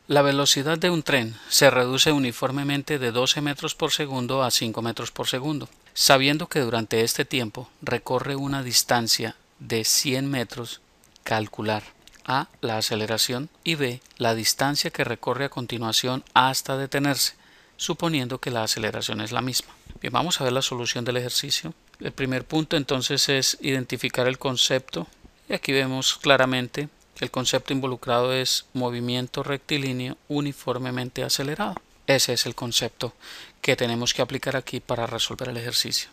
La velocidad de un tren se reduce uniformemente de 12 metros por segundo a 5 metros por segundo, sabiendo que durante este tiempo recorre una distancia de 100 metros. Calcular a. La aceleración y b. La distancia que recorre a continuación hasta detenerse, suponiendo que la aceleración es la misma. Bien, vamos a ver la solución del ejercicio. El primer punto entonces es identificar el concepto y aquí vemos claramente que el concepto involucrado es movimiento rectilíneo uniformemente acelerado. Ese es el concepto que tenemos que aplicar aquí para resolver el ejercicio.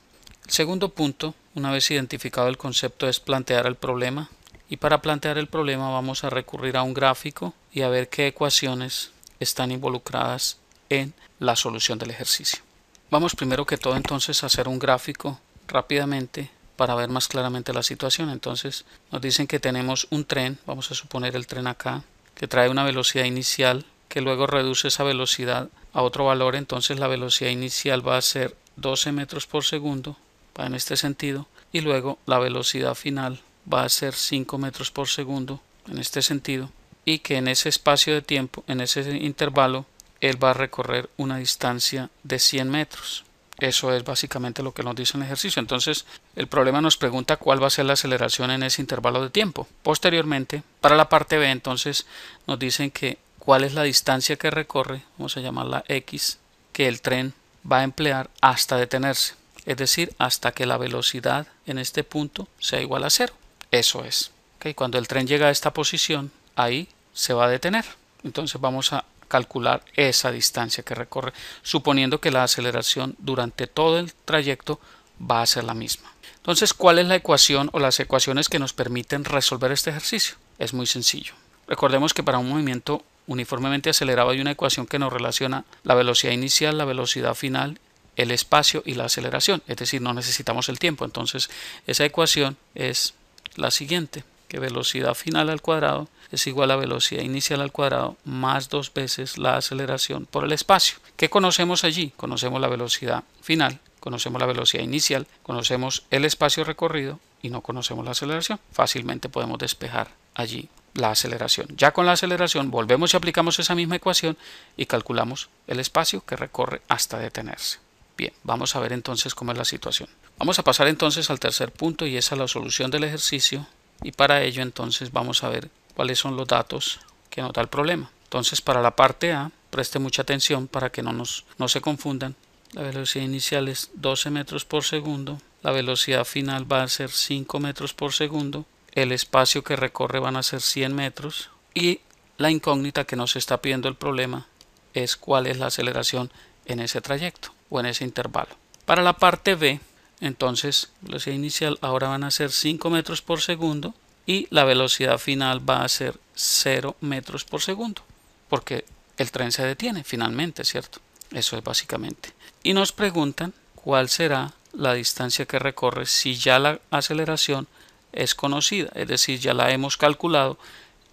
El segundo punto, una vez identificado el concepto, es plantear el problema. Y para plantear el problema vamos a recurrir a un gráfico y a ver qué ecuaciones están involucradas en la solución del ejercicio. Vamos primero que todo entonces a hacer un gráfico rápidamente para ver más claramente la situación. Entonces nos dicen que tenemos un tren, vamos a suponer el tren acá, que trae una velocidad inicial que luego reduce esa velocidad a otro valor. Entonces la velocidad inicial va a ser 12 metros por segundo, va en este sentido, y luego la velocidad final va a ser 5 metros por segundo en este sentido, y que en ese espacio de tiempo, en ese intervalo, él va a recorrer una distancia de 100 metros. Eso es básicamente lo que nos dice el ejercicio. Entonces el problema nos pregunta cuál va a ser la aceleración en ese intervalo de tiempo. Posteriormente, para la parte B, entonces nos dicen que cuál es la distancia que recorre, vamos a llamarla X, que el tren va a emplear hasta detenerse, es decir, hasta que la velocidad en este punto sea igual a 0. Eso es. Cuando el tren llega a esta posición, ahí se va a detener. Entonces vamos a calcular esa distancia que recorre, suponiendo que la aceleración durante todo el trayecto va a ser la misma. Entonces, ¿cuál es la ecuación o las ecuaciones que nos permiten resolver este ejercicio? Es muy sencillo. Recordemos que para un movimiento uniformemente acelerado hay una ecuación que nos relaciona la velocidad inicial, la velocidad final, el espacio y la aceleración, es decir, no necesitamos el tiempo. Entonces, esa ecuación es la siguiente, que velocidad final al cuadrado es igual a velocidad inicial al cuadrado más 2 veces la aceleración por el espacio. ¿Qué conocemos allí? Conocemos la velocidad final, conocemos la velocidad inicial, conocemos el espacio recorrido y no conocemos la aceleración. Fácilmente podemos despejar allí la aceleración. Ya con la aceleración volvemos y aplicamos esa misma ecuación y calculamos el espacio que recorre hasta detenerse. Bien, vamos a ver entonces cómo es la situación. Vamos a pasar entonces al tercer punto y es a la solución del ejercicio, y para ello entonces vamos a ver cuáles son los datos que nos da el problema. Entonces, para la parte A, preste mucha atención para que no se confundan. La velocidad inicial es 12 metros por segundo, la velocidad final va a ser 5 metros por segundo, el espacio que recorre van a ser 100 metros y la incógnita que nos está pidiendo el problema es cuál es la aceleración en ese trayecto o en ese intervalo. Para la parte B, entonces, la velocidad inicial ahora van a ser 5 metros por segundo y la velocidad final va a ser 0 metros por segundo, porque el tren se detiene finalmente, ¿cierto? Eso es básicamente. Y nos preguntan cuál será la distancia que recorre si ya la aceleración es conocida, es decir, ya la hemos calculado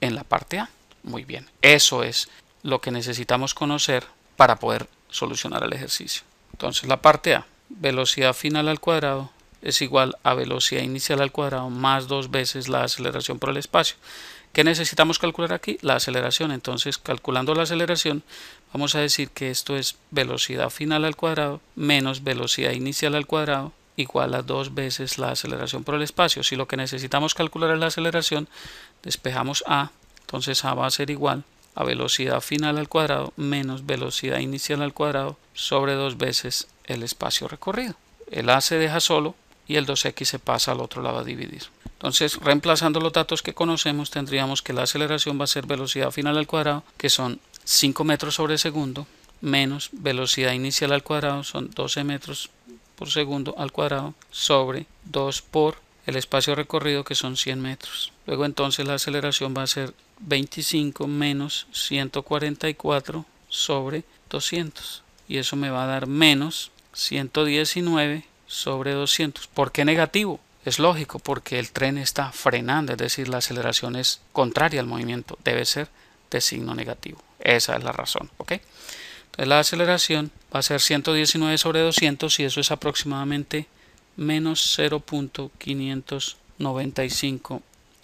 en la parte A. Muy bien, eso es lo que necesitamos conocer para poder solucionar el ejercicio. Entonces, la parte A, velocidad final al cuadrado es igual a velocidad inicial al cuadrado más 2 veces la aceleración por el espacio. ¿Qué necesitamos calcular aquí? La aceleración. Entonces, calculando la aceleración, vamos a decir que esto es velocidad final al cuadrado menos velocidad inicial al cuadrado igual a 2 veces la aceleración por el espacio. Si lo que necesitamos calcular es la aceleración, despejamos A. Entonces, A va a ser igual a velocidad final al cuadrado menos velocidad inicial al cuadrado sobre 2 veces el espacio recorrido. El A se deja solo y el 2x se pasa al otro lado a dividir. Entonces, reemplazando los datos que conocemos, tendríamos que la aceleración va a ser velocidad final al cuadrado, que son 5 metros sobre segundo, menos velocidad inicial al cuadrado, son 12 metros por segundo al cuadrado, sobre 2 por el espacio recorrido, que son 100 metros. Luego entonces la aceleración va a ser 25 menos 144 sobre 200. Y eso me va a dar menos 119 sobre 200. ¿Por qué negativo? Es lógico, porque el tren está frenando, es decir, la aceleración es contraria al movimiento, debe ser de signo negativo. Esa es la razón, ¿ok? Entonces la aceleración va a ser 119 sobre 200 y eso es aproximadamente menos 0.595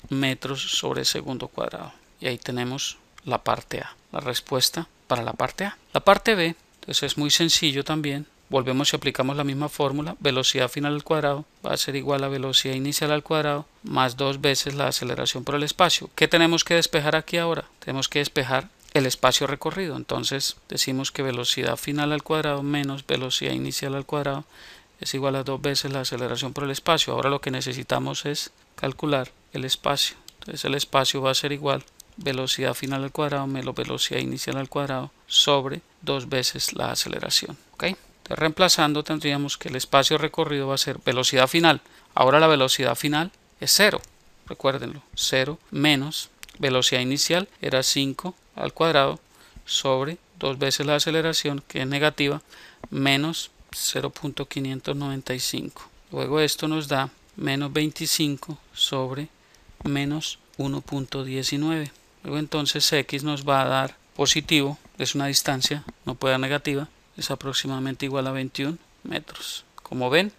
metros sobre segundo cuadrado. Y ahí tenemos la parte A, la respuesta para la parte A. La parte B, entonces es muy sencillo también. Volvemos y aplicamos la misma fórmula. Velocidad final al cuadrado va a ser igual a velocidad inicial al cuadrado más 2 veces la aceleración por el espacio. ¿Qué tenemos que despejar aquí ahora? Tenemos que despejar el espacio recorrido. Entonces decimos que velocidad final al cuadrado menos velocidad inicial al cuadrado es igual a 2 veces la aceleración por el espacio. Ahora lo que necesitamos es calcular el espacio. Entonces el espacio va a ser igual velocidad final al cuadrado menos velocidad inicial al cuadrado sobre 2 veces la aceleración. ¿Ok? Entonces, reemplazando, tendríamos que el espacio recorrido va a ser velocidad final. Ahora la velocidad final es 0. Recuérdenlo. 0 menos velocidad inicial era 5 al cuadrado sobre 2 veces la aceleración, que es negativa, menos 0.595. Luego esto nos da menos 25 sobre menos 1.19. Luego entonces x nos va a dar positivo, es una distancia, no puede dar negativa, es aproximadamente igual a 21 metros. Como ven,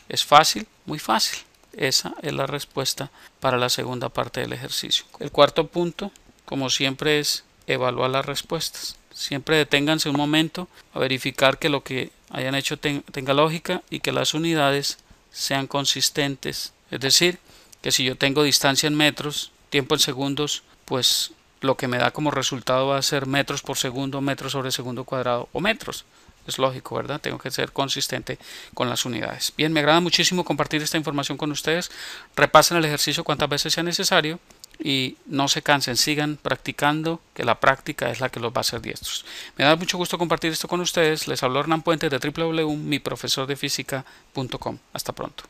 es fácil, muy fácil. Esa es la respuesta para la segunda parte del ejercicio. El cuarto punto, como siempre, es evaluar las respuestas. Siempre deténganse un momento a verificar que lo que hayan hecho tenga lógica y que las unidades sean consistentes. Es decir, que si yo tengo distancia en metros, tiempo en segundos, pues lo que me da como resultado va a ser metros por segundo, metros sobre segundo cuadrado o metros. Es lógico, ¿verdad? Tengo que ser consistente con las unidades. Bien, me agrada muchísimo compartir esta información con ustedes. Repasen el ejercicio cuantas veces sea necesario y no se cansen, sigan practicando, que la práctica es la que los va a hacer diestros. Me da mucho gusto compartir esto con ustedes. Les habló Hernán Puentes de www.miprofesordefísica.com. Hasta pronto.